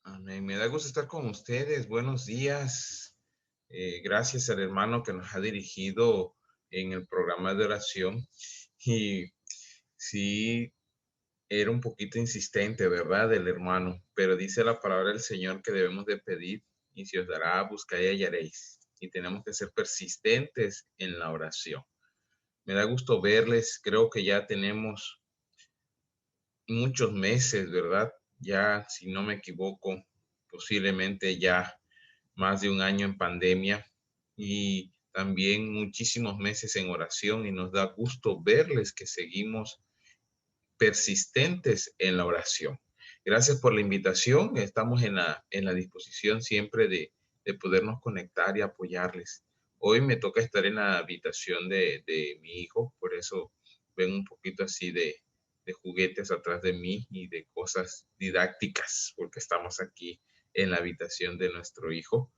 Amén. Me da gusto estar con ustedes. Buenos días. Gracias al hermano que nos ha dirigido en el programa de oración. Y sí, era un poquito insistente, ¿verdad? El hermano, pero dice la palabra del Señor que debemos de pedir y se os dará, buscar y hallaréis. Y tenemos que ser persistentes en la oración. Me da gusto verles. Creo que ya tenemos muchos meses, ¿verdad? Ya, si no me equivoco, posiblemente ya más de un año en pandemia y también muchísimos meses en oración, y nos da gusto verles que seguimos persistentes en la oración. Gracias por la invitación. Estamos en la disposición siempre de podernos conectar y apoyarles. Hoy me toca estar en la habitación de mi hijo, por eso ven un poquito así de juguetes atrás de mí y de cosas didácticas, porque estamos aquí en la habitación de nuestro hijo.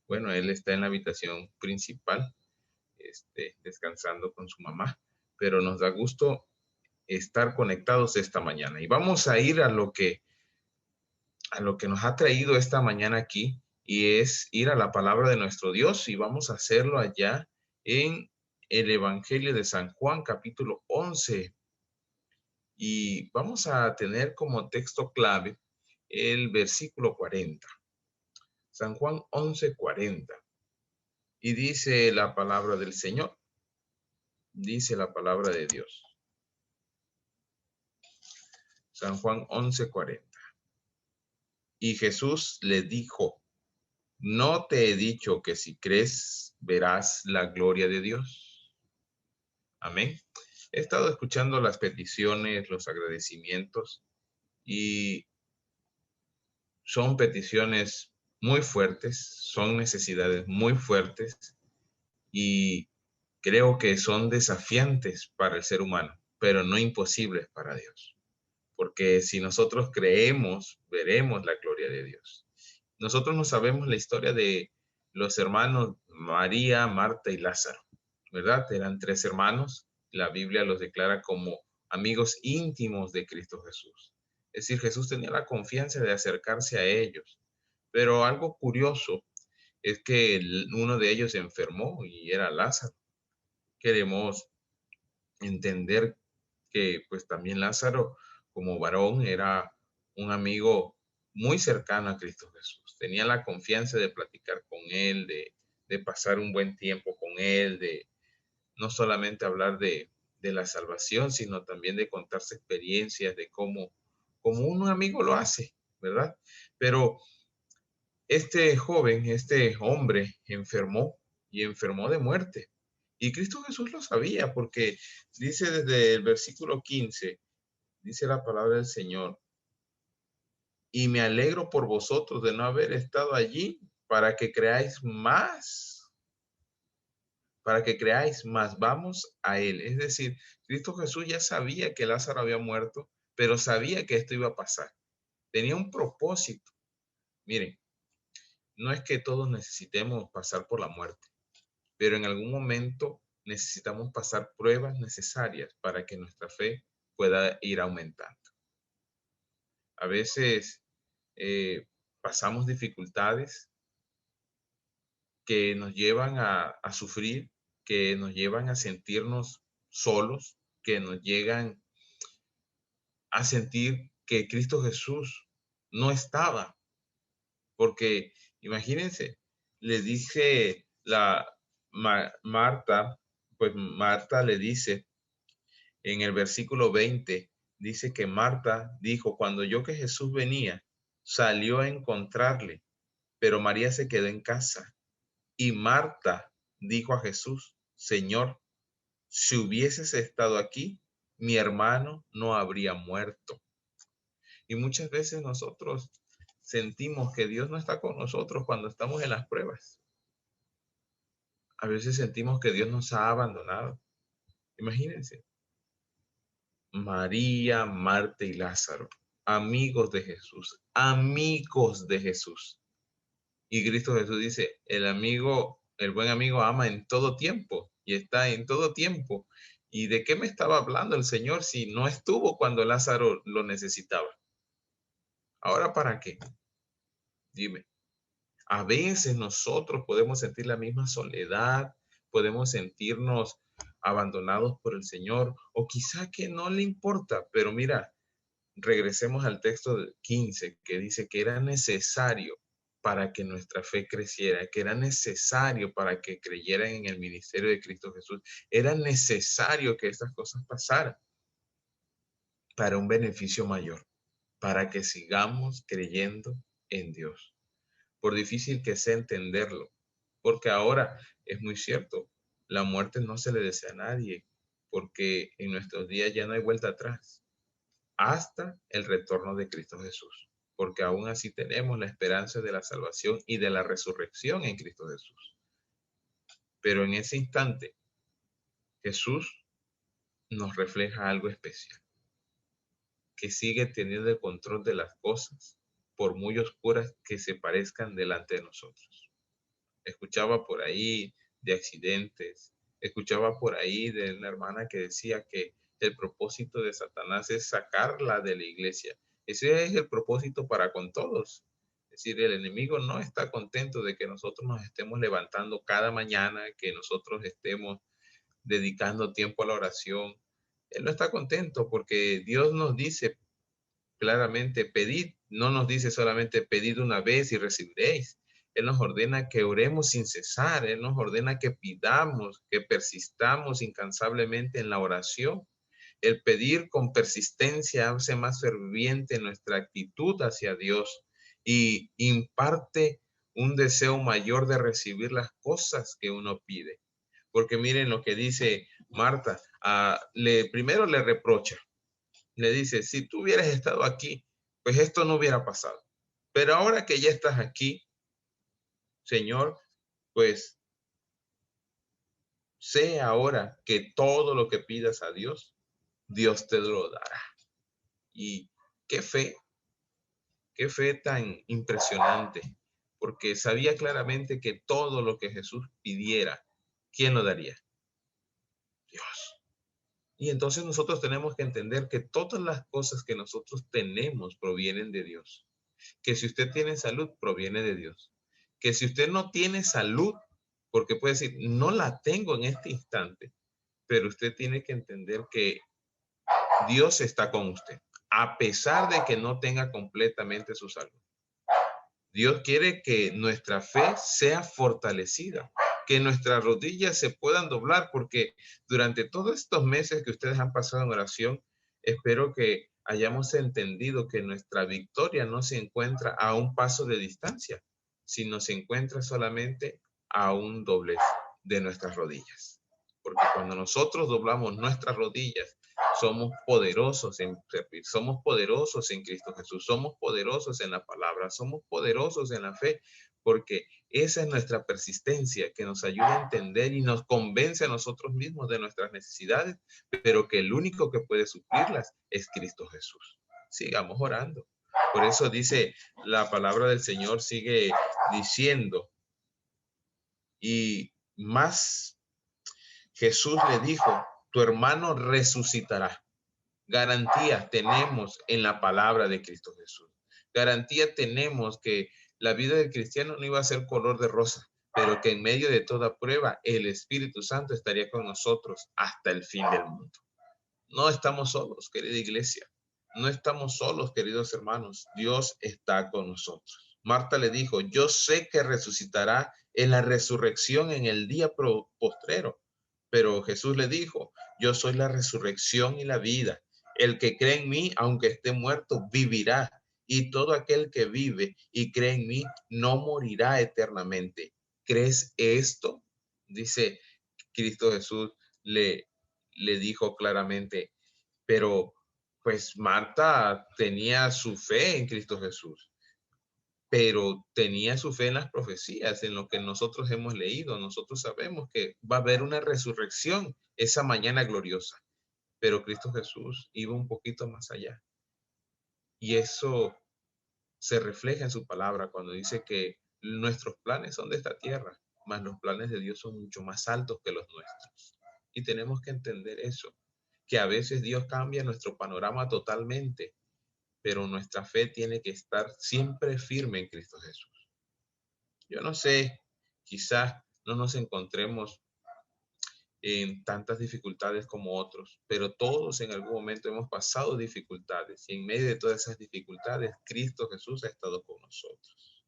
Bueno, él está en la habitación principal, descansando con su mamá, pero nos da gusto estar conectados esta mañana. Y vamos a ir a lo que nos ha traído esta mañana aquí, y es ir a la palabra de nuestro Dios, y vamos a hacerlo allá en el Evangelio de San Juan, capítulo 11. Y vamos a tener como texto clave el versículo 40. San Juan 11:40. Y dice la palabra del Señor, dice la palabra de Dios. San Juan 11:40. Y Jesús le dijo: ¿no te he dicho que si crees verás la gloria de Dios? Amén. He estado escuchando las peticiones, los agradecimientos, y son peticiones muy fuertes, son necesidades muy fuertes, y creo que son desafiantes para el ser humano, pero no imposibles para Dios. Porque si nosotros creemos, veremos la gloria de Dios. Nosotros no sabemos la historia de los hermanos María, Marta y Lázaro, ¿verdad? Eran tres hermanos. La Biblia los declara como amigos íntimos de Cristo Jesús. Es decir, Jesús tenía la confianza de acercarse a ellos. Pero algo curioso es que uno de ellos se enfermó, y era Lázaro. Queremos entender que pues también Lázaro, como varón, era un amigo muy cercano a Cristo Jesús. Tenía la confianza de platicar con él, de pasar un buen tiempo con él, de no solamente hablar de la salvación, sino también de contarse experiencias de cómo un amigo lo hace, ¿verdad? Pero este joven, este hombre, enfermó, y enfermó de muerte. Y Cristo Jesús lo sabía, porque dice desde el versículo 15, dice la palabra del Señor: y me alegro por vosotros de no haber estado allí, para que creáis más, para que creáis más. Vamos a él. Es decir, Cristo Jesús ya sabía que Lázaro había muerto, pero sabía que esto iba a pasar. Tenía un propósito. Miren, no es que todos necesitemos pasar por la muerte, pero en algún momento necesitamos pasar pruebas necesarias para que nuestra fe pueda ir aumentando. A veces pasamos dificultades que nos llevan a sufrir, que nos llevan a sentirnos solos, que nos llegan a sentir que Cristo Jesús no estaba. Porque imagínense, le dice Marta, pues Marta le dice en el versículo 20, dice que Marta dijo: cuando oyó que Jesús venía, salió a encontrarle, pero María se quedó en casa. Y Marta dijo a Jesús: Señor, si hubieses estado aquí, mi hermano no habría muerto. Y muchas veces nosotros sentimos que Dios no está con nosotros cuando estamos en las pruebas. A veces sentimos que Dios nos ha abandonado. Imagínense, María, Marta y Lázaro, amigos de Jesús, amigos de Jesús. Y Cristo Jesús dice: el buen amigo ama en todo tiempo, y está en todo tiempo. ¿Y de qué me estaba hablando el Señor si no estuvo cuando Lázaro lo necesitaba? ¿Ahora para qué? Dime. A veces nosotros podemos sentir la misma soledad, podemos sentirnos abandonados por el Señor, o quizá que no le importa, pero mira, regresemos al texto 15 que dice que era necesario para que nuestra fe creciera, que era necesario para que creyeran en el ministerio de Cristo Jesús, era necesario que estas cosas pasaran para un beneficio mayor, para que sigamos creyendo en Dios. Por difícil que sea entenderlo, porque ahora es muy cierto, la muerte no se le desea a nadie, porque en nuestros días ya no hay vuelta atrás, hasta el retorno de Cristo Jesús, porque aún así tenemos la esperanza de la salvación y de la resurrección en Cristo Jesús. Pero en ese instante, Jesús nos refleja algo especial, que sigue teniendo el control de las cosas, por muy oscuras que se parezcan delante de nosotros. Escuchaba por ahí de accidentes, escuchaba por ahí de una hermana que decía que el propósito de Satanás es sacarla de la iglesia. Ese es el propósito para con todos. Es decir, el enemigo no está contento de que nosotros nos estemos levantando cada mañana, que nosotros estemos dedicando tiempo a la oración. Él no está contento porque Dios nos dice claramente, pedid, no nos dice solamente pedid una vez y recibiréis. Él nos ordena que oremos sin cesar, Él nos ordena que pidamos, que persistamos incansablemente en la oración. El pedir con persistencia hace más ferviente nuestra actitud hacia Dios y imparte un deseo mayor de recibir las cosas que uno pide. Porque miren lo que dice Marta, primero le reprocha, le dice, si tú hubieras estado aquí, pues esto no hubiera pasado. Pero ahora que ya estás aquí, Señor, pues sé ahora que todo lo que pidas a Dios, Dios te lo dará. Y qué fe tan impresionante, porque sabía claramente que todo lo que Jesús pidiera, ¿quién lo daría? Dios. Y entonces nosotros tenemos que entender que todas las cosas que nosotros tenemos provienen de Dios. Que si usted tiene salud, proviene de Dios. Que si usted no tiene salud, porque puede decir, no la tengo en este instante, pero usted tiene que entender que Dios está con usted, a pesar de que no tenga completamente su salud. Dios quiere que nuestra fe sea fortalecida, que nuestras rodillas se puedan doblar, porque durante todos estos meses que ustedes han pasado en oración, espero que hayamos entendido que nuestra victoria no se encuentra a un paso de distancia, sino se encuentra solamente a un doblez de nuestras rodillas. Porque cuando nosotros doblamos nuestras rodillas, somos poderosos en Cristo Jesús, somos poderosos en la palabra, somos poderosos en la fe, porque esa es nuestra persistencia que nos ayuda a entender y nos convence a nosotros mismos de nuestras necesidades, pero que el único que puede suplirlas es Cristo Jesús. Sigamos orando. Por eso dice la palabra del Señor, sigue diciendo, y más Jesús le dijo, tu hermano resucitará. Garantía tenemos en la palabra de Cristo Jesús. Garantía tenemos que la vida del cristiano no iba a ser color de rosa, pero que en medio de toda prueba el Espíritu Santo estaría con nosotros hasta el fin del mundo. No estamos solos, querida iglesia. No estamos solos, queridos hermanos. Dios está con nosotros. Marta le dijo, yo sé que resucitará en la resurrección en el día postrero. Pero Jesús le dijo, yo soy la resurrección y la vida. El que cree en mí, aunque esté muerto, vivirá. Y todo aquel que vive y cree en mí, no morirá eternamente. ¿Crees esto? Dice Cristo Jesús, le dijo claramente, pero pues Marta tenía su fe en Cristo Jesús, pero tenía su fe en las profecías, en lo que nosotros hemos leído. Nosotros sabemos que va a haber una resurrección esa mañana gloriosa, pero Cristo Jesús iba un poquito más allá. Y eso se refleja en su palabra cuando dice que nuestros planes son de esta tierra, mas los planes de Dios son mucho más altos que los nuestros. Y tenemos que entender eso, que a veces Dios cambia nuestro panorama totalmente, pero nuestra fe tiene que estar siempre firme en Cristo Jesús. Yo no sé, quizás no nos encontremos en tantas dificultades como otros, pero todos en algún momento hemos pasado dificultades y en medio de todas esas dificultades, Cristo Jesús ha estado con nosotros.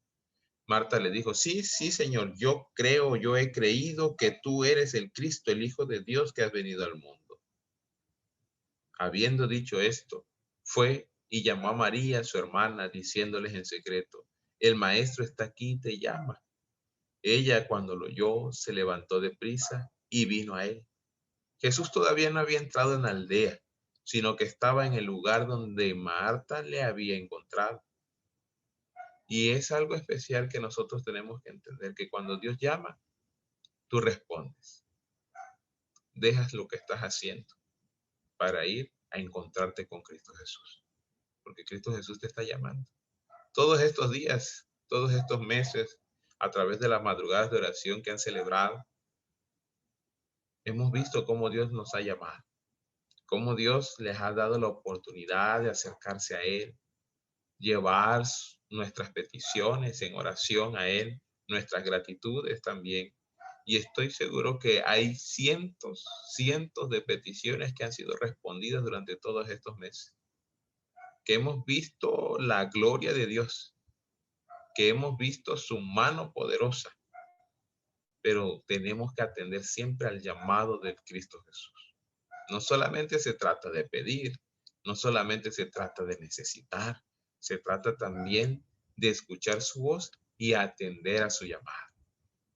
Marta le dijo, sí, sí, Señor, yo creo, yo he creído que tú eres el Cristo, el Hijo de Dios que has venido al mundo. Habiendo dicho esto, fue y llamó a María, su hermana, diciéndoles en secreto, el maestro está aquí y te llama. Ella, cuando lo oyó, se levantó deprisa y vino a él. Jesús todavía no había entrado en la aldea, sino que estaba en el lugar donde Marta le había encontrado. Y es algo especial que nosotros tenemos que entender, que cuando Dios llama, tú respondes. Dejas lo que estás haciendo para ir a encontrarte con Cristo Jesús. Porque Cristo Jesús te está llamando. Todos estos días, todos estos meses, a través de las madrugadas de oración que han celebrado, hemos visto cómo Dios nos ha llamado, cómo Dios les ha dado la oportunidad de acercarse a Él, llevar nuestras peticiones en oración a Él, nuestras gratitudes también. Y estoy seguro que hay cientos de peticiones que han sido respondidas durante todos estos meses, que hemos visto la gloria de Dios, que hemos visto su mano poderosa, pero tenemos que atender siempre al llamado del Cristo Jesús. No solamente se trata de pedir, no solamente se trata de necesitar, se trata también de escuchar su voz y atender a su llamado.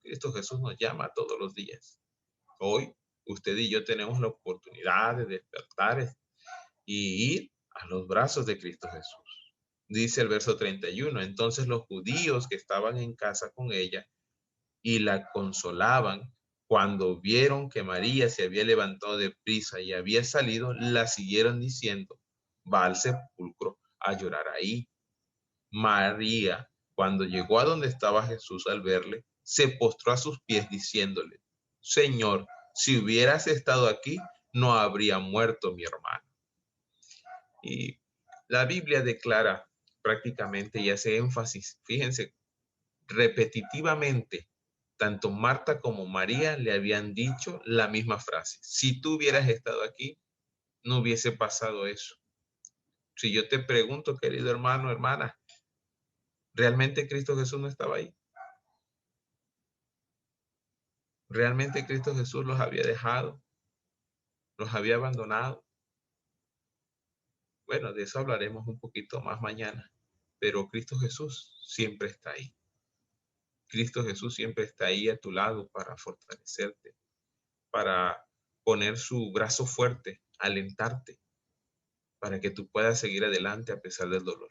Cristo Jesús nos llama todos los días. Hoy, usted y yo tenemos la oportunidad de despertar y ir a los brazos de Cristo Jesús. Dice el verso 31, entonces los judíos que estaban en casa con ella y la consolaban, cuando vieron que María se había levantado de prisa y había salido, la siguieron diciendo, va al sepulcro a llorar ahí. María, cuando llegó a donde estaba Jesús al verle, se postró a sus pies diciéndole, Señor, si hubieras estado aquí, no habría muerto mi hermano. Y la Biblia declara prácticamente y hace énfasis, fíjense, repetitivamente, tanto Marta como María le habían dicho la misma frase. Si tú hubieras estado aquí, no hubiese pasado eso. Si yo te pregunto, querido hermano, hermana, ¿realmente Cristo Jesús no estaba ahí? ¿Realmente Cristo Jesús los había dejado? ¿Los había abandonado? Bueno, de eso hablaremos un poquito más mañana, pero Cristo Jesús siempre está ahí. Cristo Jesús siempre está ahí a tu lado para fortalecerte, para poner su brazo fuerte, alentarte, para que tú puedas seguir adelante a pesar del dolor,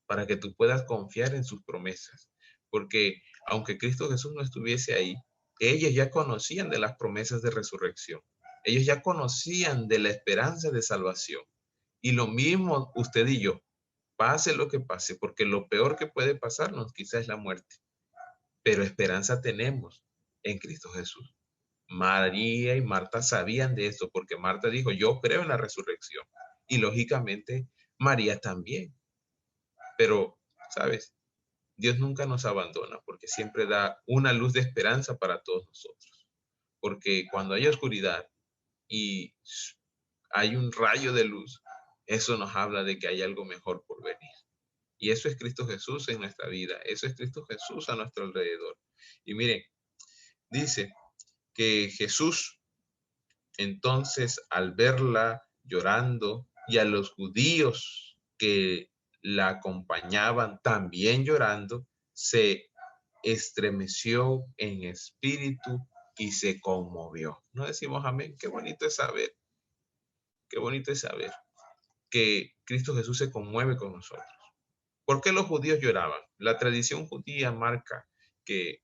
para que tú puedas confiar en sus promesas, porque aunque Cristo Jesús no estuviese ahí, ellos ya conocían de las promesas de resurrección, ellos ya conocían de la esperanza de salvación, y lo mismo usted y yo, pase lo que pase, porque lo peor que puede pasarnos quizás es la muerte, pero esperanza tenemos en Cristo Jesús. María y Marta sabían de esto porque Marta dijo, yo creo en la resurrección. Y lógicamente María también. Pero, ¿sabes? Dios nunca nos abandona porque siempre da una luz de esperanza para todos nosotros. Porque cuando hay oscuridad y hay un rayo de luz, eso nos habla de que hay algo mejor por venir. Y eso es Cristo Jesús en nuestra vida. Eso es Cristo Jesús a nuestro alrededor. Y miren, dice que Jesús, entonces, al verla llorando y a los judíos que la acompañaban también llorando, se estremeció en espíritu y se conmovió. ¿No decimos amén? Qué bonito es saber que Cristo Jesús se conmueve con nosotros. ¿Por qué los judíos lloraban? La tradición judía marca que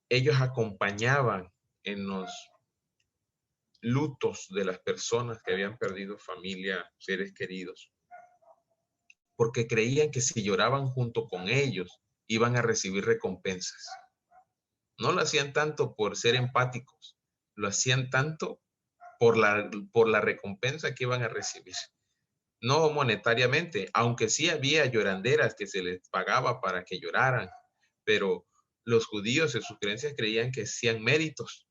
ellos acompañaban en los lutos de las personas que habían perdido familia, seres queridos, porque creían que si lloraban junto con ellos, iban a recibir recompensas. No lo hacían tanto por ser empáticos, lo hacían tanto por la recompensa que iban a recibir. No monetariamente, aunque sí había lloranderas que se les pagaba para que lloraran, pero los judíos en sus creencias creían que hacían méritos,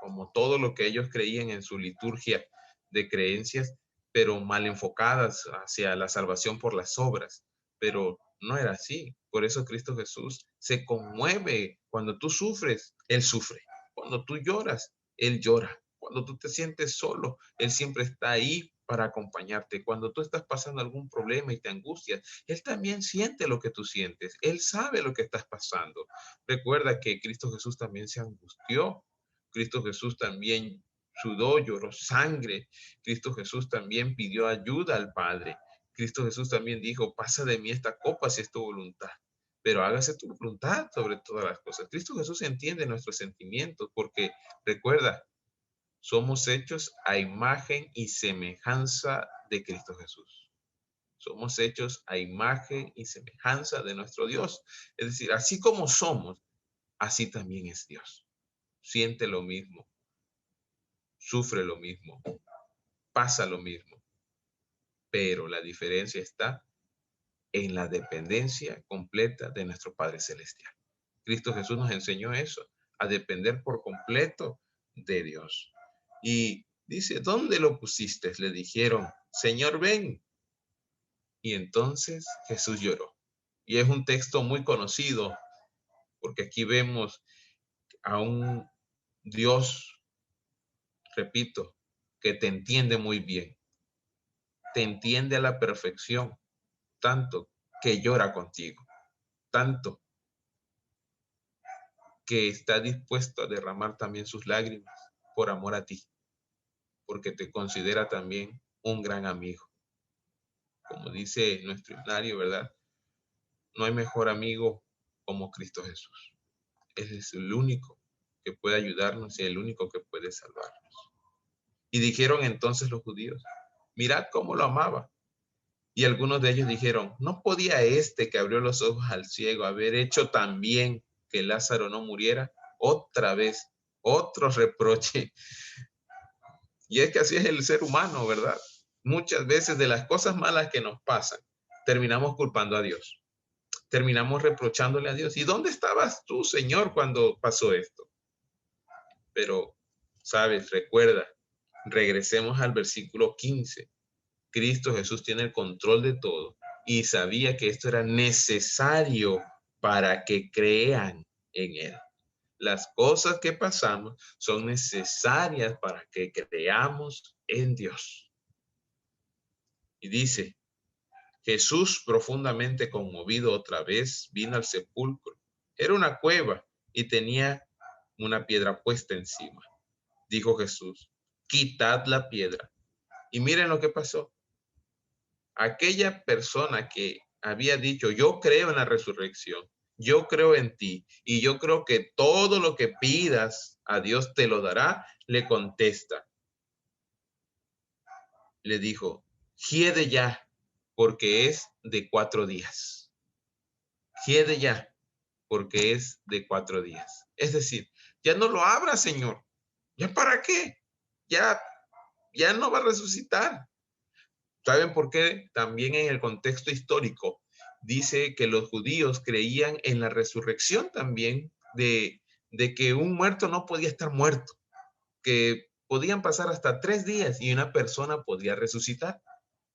como todo lo que ellos creían en su liturgia de creencias, pero mal enfocadas hacia la salvación por las obras. Pero no era así. Por eso Cristo Jesús se conmueve. Cuando tú sufres, Él sufre. Cuando tú lloras, Él llora. Cuando tú te sientes solo, Él siempre está ahí para acompañarte. Cuando tú estás pasando algún problema y te angustias, Él también siente lo que tú sientes. Él sabe lo que estás pasando. Recuerda que Cristo Jesús también se angustió. Cristo Jesús también sudó, lloró sangre. Cristo Jesús también pidió ayuda al Padre. Cristo Jesús también dijo, pasa de mí esta copa si es tu voluntad, pero hágase tu voluntad sobre todas las cosas. Cristo Jesús entiende nuestros sentimientos porque recuerda, somos hechos a imagen y semejanza de Cristo Jesús. Somos hechos a imagen y semejanza de nuestro Dios. Es decir, así como somos, así también es Dios. Siente lo mismo, sufre lo mismo, pasa lo mismo, pero la diferencia está en la dependencia completa de nuestro Padre Celestial. Cristo Jesús nos enseñó eso, a depender por completo de Dios. Y dice, ¿dónde lo pusiste? Le dijeron, Señor, ven. Y entonces Jesús lloró. Y es un texto muy conocido, porque aquí vemos a un Dios, repito, que te entiende muy bien, te entiende a la perfección, tanto que llora contigo, tanto que está dispuesto a derramar también sus lágrimas por amor a ti, porque te considera también un gran amigo. Como dice nuestro himnario, ¿verdad? No hay mejor amigo como Cristo Jesús. Él es el único que puede ayudarnos y el único que puede salvarnos. Y dijeron entonces los judíos, mirad cómo lo amaba. Y algunos de ellos dijeron, ¿no podía este que abrió los ojos al ciego haber hecho también que Lázaro no muriera? Otra vez, otro reproche. Y es que así es el ser humano, ¿verdad? Muchas veces de las cosas malas que nos pasan, terminamos culpando a Dios. Terminamos reprochándole a Dios. ¿Y dónde estabas tú, Señor, cuando pasó esto? Pero, sabes, recuerda, regresemos al versículo 15. Cristo Jesús tiene el control de todo y sabía que esto era necesario para que crean en Él. Las cosas que pasamos son necesarias para que creamos en Dios. Y dice, Jesús, profundamente conmovido otra vez, vino al sepulcro. Era una cueva y tenía una piedra puesta encima. Dijo Jesús, quitad la piedra. Y miren lo que pasó. Aquella persona que había dicho, yo creo en la resurrección, yo creo en ti y yo creo que todo lo que pidas a Dios te lo dará, le contesta. Le dijo, hiede ya, porque es de 4 días. Hiede ya, porque es de 4 días. Es decir, ya no lo abra, Señor. ¿Ya para qué? Ya no va a resucitar. ¿Saben por qué? También en el contexto histórico dice que los judíos creían en la resurrección también de que un muerto no podía estar muerto, que podían pasar hasta 3 días y una persona podía resucitar.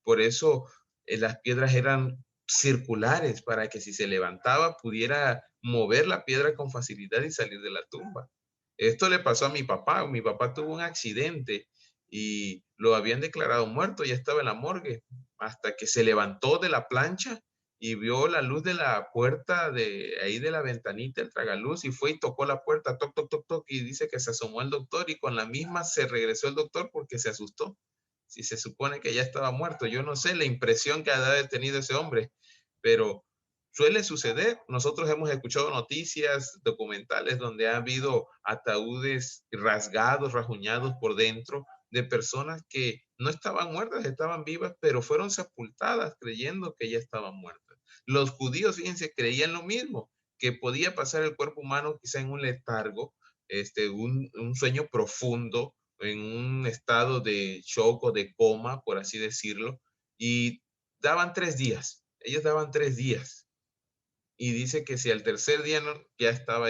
Por eso las piedras eran circulares para que si se levantaba pudiera mover la piedra con facilidad y salir de la tumba. Esto le pasó a mi papá. Mi papá tuvo un accidente y lo habían declarado muerto, ya estaba en la morgue, hasta que se levantó de la plancha y vio la luz de la puerta de ahí de la ventanita, el tragaluz, y fue y tocó la puerta, toc, toc, toc, toc, y dice que se asomó el doctor y con la misma se regresó el doctor porque se asustó. Si se supone que ya estaba muerto, yo no sé la impresión que ha tenido ese hombre, pero suele suceder. Nosotros hemos escuchado noticias documentales donde ha habido ataúdes rasgados, rajuñados por dentro de personas que no estaban muertas, estaban vivas, pero fueron sepultadas creyendo que ya estaban muertas. Los judíos, fíjense, creían lo mismo, que podía pasar el cuerpo humano quizá en un letargo, un sueño profundo, en un estado de shock o de coma, por así decirlo, y daban 3 días. Ellos daban 3 días. Y dice que si al tercer día no, ya estaba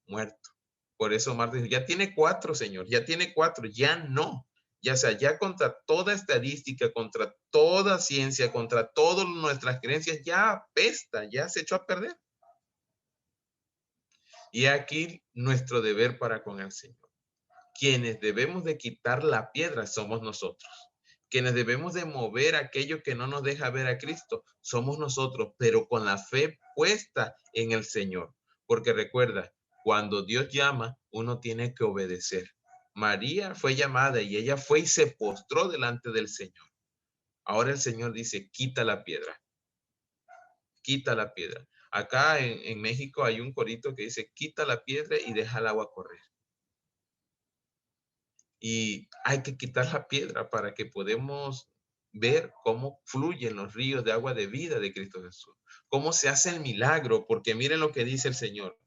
muerto. Por eso Marta dice, ya tiene 4, Señor, ya tiene 4, ya no. Ya sea, ya contra toda estadística, contra toda ciencia, contra todas nuestras creencias, ya apesta, ya se echó a perder. Y aquí nuestro deber para con el Señor. Quienes debemos de quitar la piedra somos nosotros. Quienes debemos de mover aquello que no nos deja ver a Cristo somos nosotros, pero con la fe puesta en el Señor. Porque recuerda, cuando Dios llama, uno tiene que obedecer. María fue llamada y ella fue y se postró delante del Señor. Ahora el Señor dice, quita la piedra. Quita la piedra. Acá en México hay un corito que dice, quita la piedra y deja el agua correr. Y hay que quitar la piedra para que podamos ver cómo fluyen los ríos de agua de vida de Cristo Jesús. Cómo se hace el milagro, porque miren lo que dice el Señor.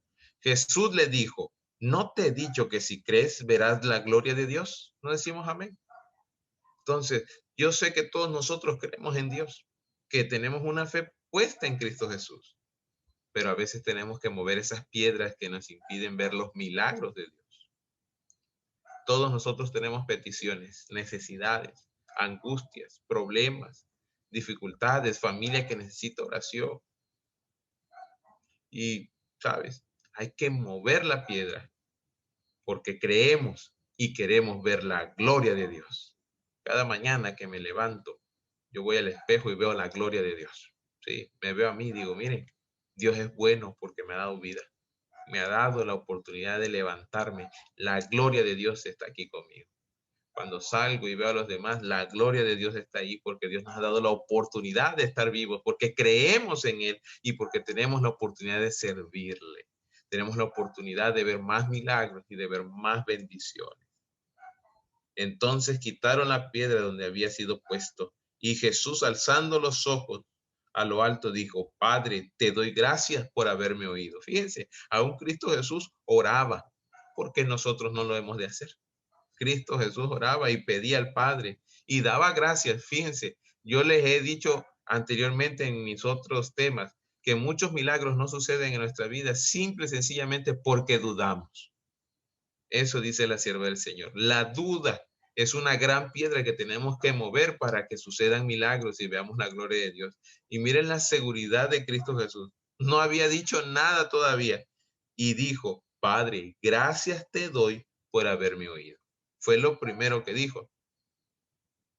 Jesús le dijo, ¿no te he dicho que si crees verás la gloria de Dios? ¿No decimos amén? Entonces, yo sé que todos nosotros creemos en Dios, que tenemos una fe puesta en Cristo Jesús, pero a veces tenemos que mover esas piedras que nos impiden ver los milagros de Dios. Todos nosotros tenemos peticiones, necesidades, angustias, problemas, dificultades, familia que necesita oración. Y, ¿sabes? Hay que mover la piedra porque creemos y queremos ver la gloria de Dios. Cada mañana que me levanto, yo voy al espejo y veo la gloria de Dios. Sí, me veo a mí y digo, miren, Dios es bueno porque me ha dado vida. Me ha dado la oportunidad de levantarme. La gloria de Dios está aquí conmigo. Cuando salgo y veo a los demás, la gloria de Dios está ahí porque Dios nos ha dado la oportunidad de estar vivos, porque creemos en Él y porque tenemos la oportunidad de servirle. Tenemos la oportunidad de ver más milagros y de ver más bendiciones. Entonces quitaron la piedra donde había sido puesto y Jesús, alzando los ojos a lo alto, dijo, Padre, te doy gracias por haberme oído. Fíjense, aún Cristo Jesús oraba, porque nosotros no lo hemos de hacer. Cristo Jesús oraba y pedía al Padre y daba gracias. Fíjense, yo les he dicho anteriormente en mis otros temas que muchos milagros no suceden en nuestra vida simple y sencillamente porque dudamos. Eso dice la sierva del Señor. La duda es una gran piedra que tenemos que mover para que sucedan milagros y veamos la gloria de Dios. Y miren la seguridad de Cristo Jesús. No había dicho nada todavía y dijo, Padre, gracias te doy por haberme oído. Fue lo primero que dijo.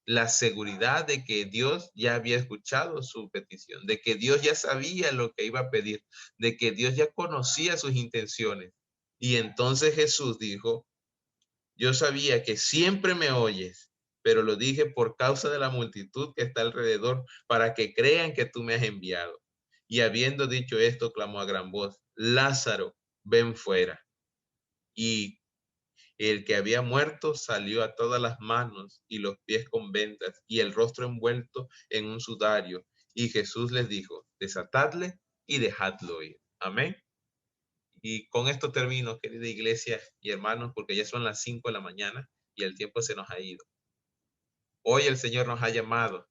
La seguridad de que Dios ya había escuchado su petición, de que Dios ya sabía lo que iba a pedir, de que Dios ya conocía sus intenciones. Y entonces Jesús dijo, yo sabía que siempre me oyes, pero lo dije por causa de la multitud que está alrededor, para que crean que tú me has enviado. Y habiendo dicho esto, clamó a gran voz, Lázaro, ven fuera. Y el que había muerto salió a todas las manos y los pies con vendas y el rostro envuelto en un sudario. Y Jesús les dijo, desatadle y dejadlo ir. Amén. Y con esto termino, querida iglesia y hermanos, porque ya son las 5 de la mañana y el tiempo se nos ha ido. Hoy el Señor nos ha llamado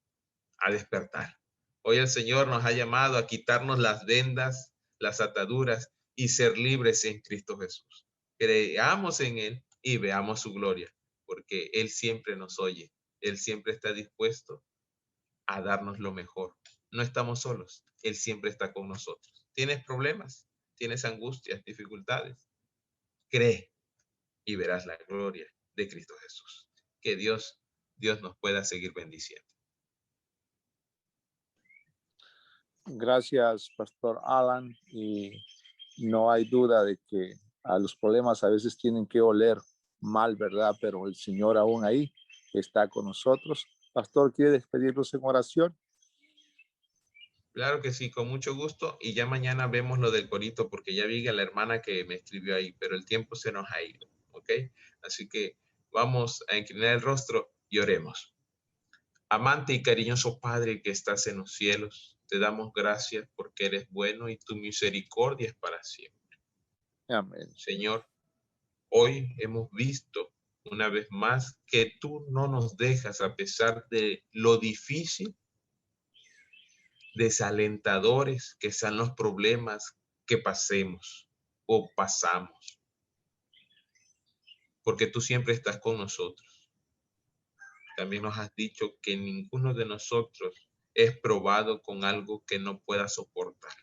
a despertar. Hoy el Señor nos ha llamado a quitarnos las vendas, las ataduras y ser libres en Cristo Jesús. Creamos en Él y veamos su gloria, porque Él siempre nos oye. Él siempre está dispuesto a darnos lo mejor. No estamos solos. Él siempre está con nosotros. ¿Tienes problemas? ¿Tienes angustias, dificultades? Cree y verás la gloria de Cristo Jesús. Que Dios nos pueda seguir bendiciendo. Gracias, Pastor Alan. Y no hay duda de que a los problemas a veces tienen que oler mal, ¿verdad? Pero el Señor aún ahí está con nosotros. Pastor, ¿quiere despedirnos en oración? Claro que sí, con mucho gusto. Y ya mañana vemos lo del corito, porque ya vi a la hermana que me escribió ahí, pero el tiempo se nos ha ido, ¿ok? Así que vamos a inclinar el rostro y oremos. Amante y cariñoso Padre que estás en los cielos, te damos gracias porque eres bueno y tu misericordia es para siempre. Amén. Señor, Hoy hemos visto una vez más que tú no nos dejas, a pesar de lo difícil, desalentadores que sean los problemas que pasemos o pasamos, porque tú siempre estás con nosotros. También nos has dicho que ninguno de nosotros es probado con algo que no pueda soportar.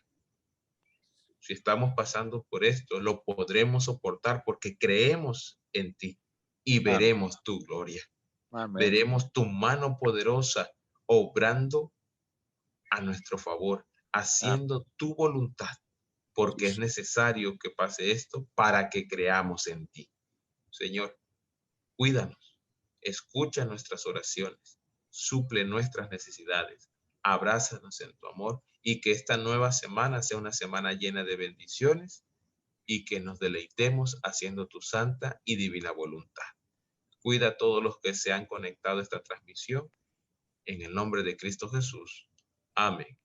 Si estamos pasando por esto, lo podremos soportar porque creemos en ti y veremos tu gloria. Amén. Veremos tu mano poderosa obrando a nuestro favor, haciendo tu voluntad, porque es necesario que pase esto para que creamos en ti. Señor, cuídanos, escucha nuestras oraciones, suple nuestras necesidades, abrázanos en tu amor y que esta nueva semana sea una semana llena de bendiciones y que nos deleitemos haciendo tu santa y divina voluntad. Cuida a todos los que se han conectado a esta transmisión. En el nombre de Cristo Jesús. Amén.